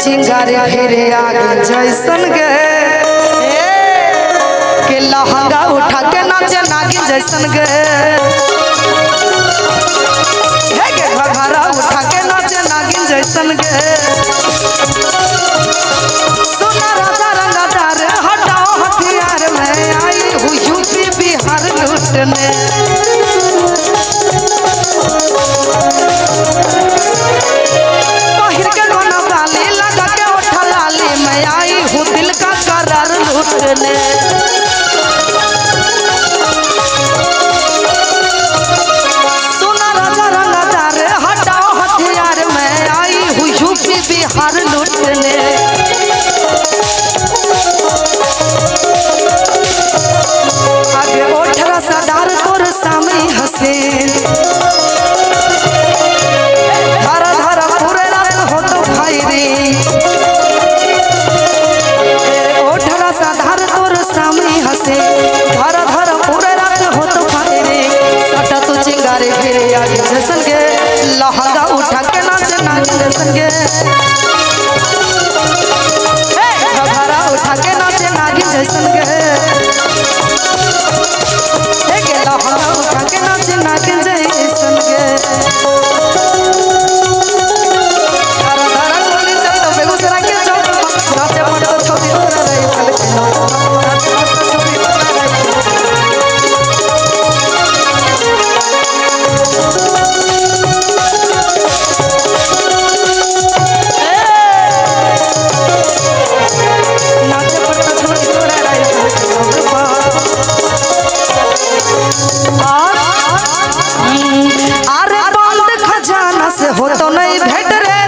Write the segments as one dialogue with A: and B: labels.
A: चिंगारी फिर आगे जैसन गे के लहंगा उठा के नाचे नागिन जैसन गे घघरा उठा के नाचे नागिन जैसन गे सुना राजा रंगदार हटाओ हथियार में आई हूँ यूपी बिहार लूटने बाहर के गाना गाली लगा के उठा लाली मैं आई हूँ दिल का करार लूटने सुना राजा रंगदार हटाओ हथियार में आई हूँ यूपी बिहार लूटने आगे ओठरा सदार तोर सामने हंसे धारा धारा पूरे रात हो तो भाई रे ओठरा सदार तोर सामने हंसे धारा धारा पूरे रात हो तो भाई रे सटा तो चिंगारे फिर आगे जैसन गे लहंगा उठा के नाचे नागिन जैसन गे घघरा उठा के नाचे नागिन जैसन गे लहंगा उठा के नाचे नागिन जैसन गे धारा धारा गोली चल तो बेगूसराय के चौक नाचे मत तो छोटी तोरा रही चल के नाचे मत तो छोटी तोरा रही नाचे मत तो छोटी तोरा रही अरे बंद खजाना से हो तो नहीं भेट रे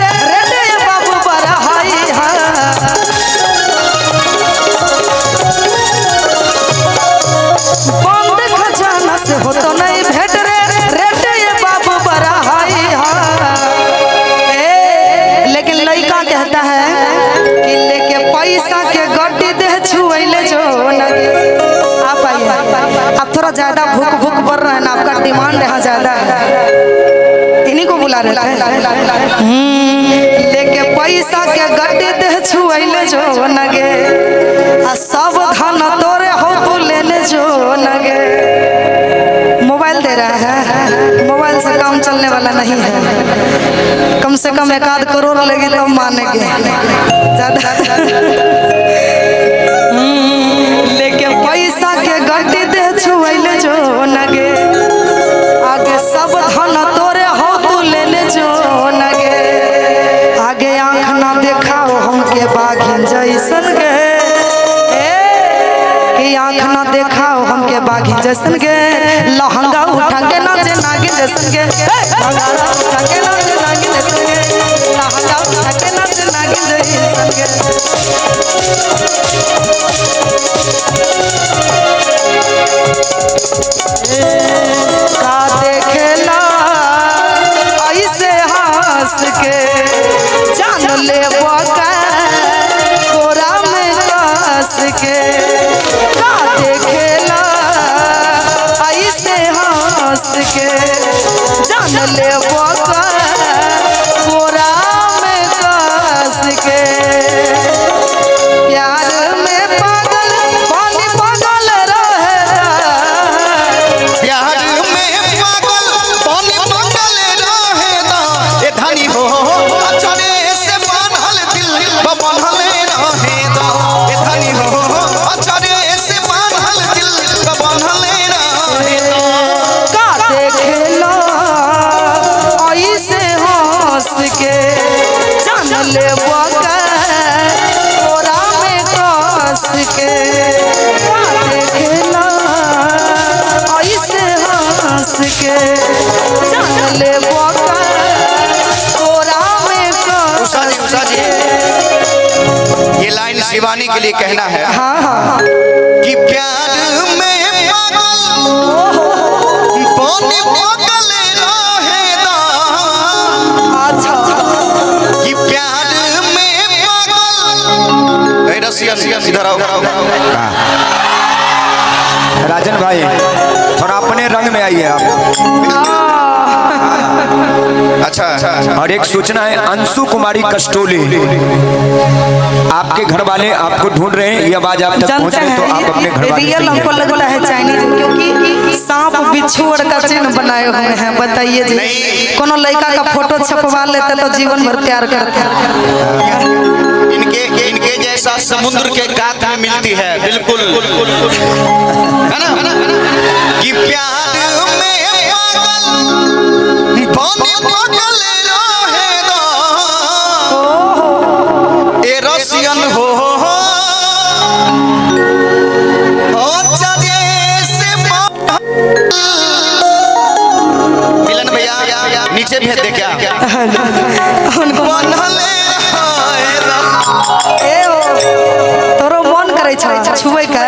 A: रे बाबू बरहाई है बंद खजाना से हो तो नहीं भेट रे रे बाबू बरहाई है लेकिन लड़का कहता है कि लेके पैसा के गड्डी दे छुएले जो नगे आप आइए आप थोड़ा ज्यादा भूख भूख बढ़ रहा है ना आपका डिमांड यहाँ ज्यादा है इन्हीं को बुला रहे हैं लेके पैसा के गड्डी दे छुएले जो नगे आ सब धन तोरे हो तू लेने जो नगे मोबाइल दे रहा है मोबाइल से काम चलने वाला नहीं है कम से कम 1-8 करोड़ लेगी तब मानेंगे ज्यादा लेके पैसा के गड्डी दे छुएले जो नगे आगे सब धन तोरे हो तू लेने जो नगे आगे आँख ना देखाओ हमके बाघिन जैसन गे कि आँख ना देखाओ हमके बाघिन जैसन गे लहंगा उठा के नाचे नागिन जैसन गे घघरा उठा के नाचे नागिन जैसन गे लहंगा उठा के नाचे नागिन जैसन गे का देखेला ऐसे हंस के जान ले कोरा में कस के का देखेला ऐसे हंस के जान ले कोरा में कस के प्यार में पागल पानी पागल रहे
B: प्यार में पागल पानी पागल रहेदा ए धनी हो अचरे से बांधल दिल बांधल रहेदा ए धनी हो अचरे से बांधल दिल बांधल रहेदा
A: का देखेला ऐसे हंस के जान ले कोरा में कस के का देखेला ऐसे हंस के जान ले कोरा में कस
B: उषा जी ये लाइन शिवानी के लिए कहना है
A: हाँ
B: कि प्यार में पागल पानी पागल रहेदा
A: अच्छा
B: कि प्यार में पागल ए रसियन इधर आओ
C: राजन भाई थोड़ा अपने रंग में आइए आप।
B: अच्छा
C: और एक सूचना है, अंशु कुमारी कस्टोली, आपके घर वाले आपको ढूंढ रहे हैं, ये आवाज आप तक पहुंच
A: जानते
C: रही है, तो आप अपने घर
A: हैं
C: वाले
A: रियल हमको लगता है चाइनीज, क्योंकि सांप बिच्छू का चिन्ह बनाए हुए हैं। बताइए जी, कोनो लड़का का फोटो छपवा लेते तो जीवन भर प्यार करते।
B: इनके जैसा समुद्र के गात में मिलती है, बिल्कुल है ना कि प्यार में पागल पागल रहे दो ए रसियन हो चले से मिलन भैया नीचे भेज दे क्या
A: उनको
B: बनले
A: ए ओ तोरो मन करे छुए का।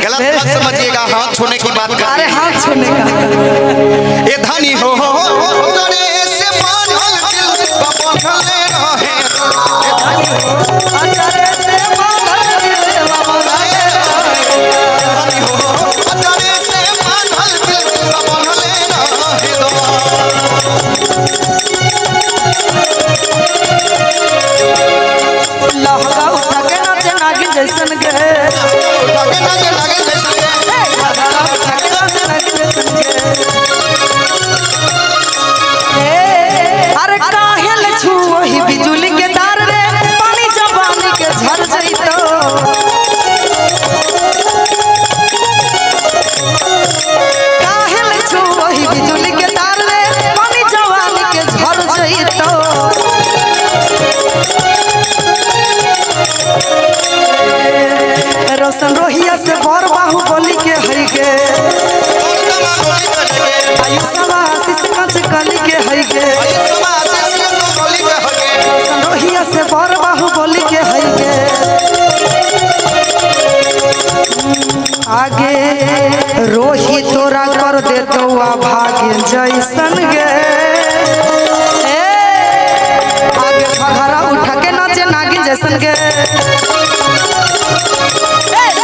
B: गलत मत समझिएगा, हाथ छूने की बात कर
A: अरे हाथ छूने का
B: ए धनी हो तोरे से बांधल दिल बंधले रहे
A: अंतरे से बांधल दिल बांधले
B: धनी हो तोरे से बांधल दिल बंधले रहे दो
A: लहका उठा के नाचे नागिन जैसन गे,
B: लगे लगे लगे जैसे
A: लहका उठा के नाचे नागिन जैसन गे। अरे काहे ले छुओ ही बिजुली के तार रे, पानी जवानी के झर जइतो। काहे ले छुओ ही बिजुली के तार रे, पानी जवानी के झर जइतो। रोशन रोहिया से बर बाहु बोली के हई गे, आयुषवा आशीष कांच कली के हई गे। रोशन रोहिया से बर बाहु बोली के हई गे। आगे रोही तोरा कर दे तो भाग्य जैसन गे। आगे घघरा उठा के नाचे नागिन जैसन गे,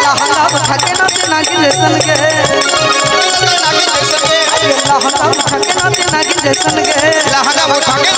A: लहंगा उठा के नाचे नागिन जैसन गे, लहंगा उठा के नाचे नागिन जैसन गे।
B: लहंगा उठा के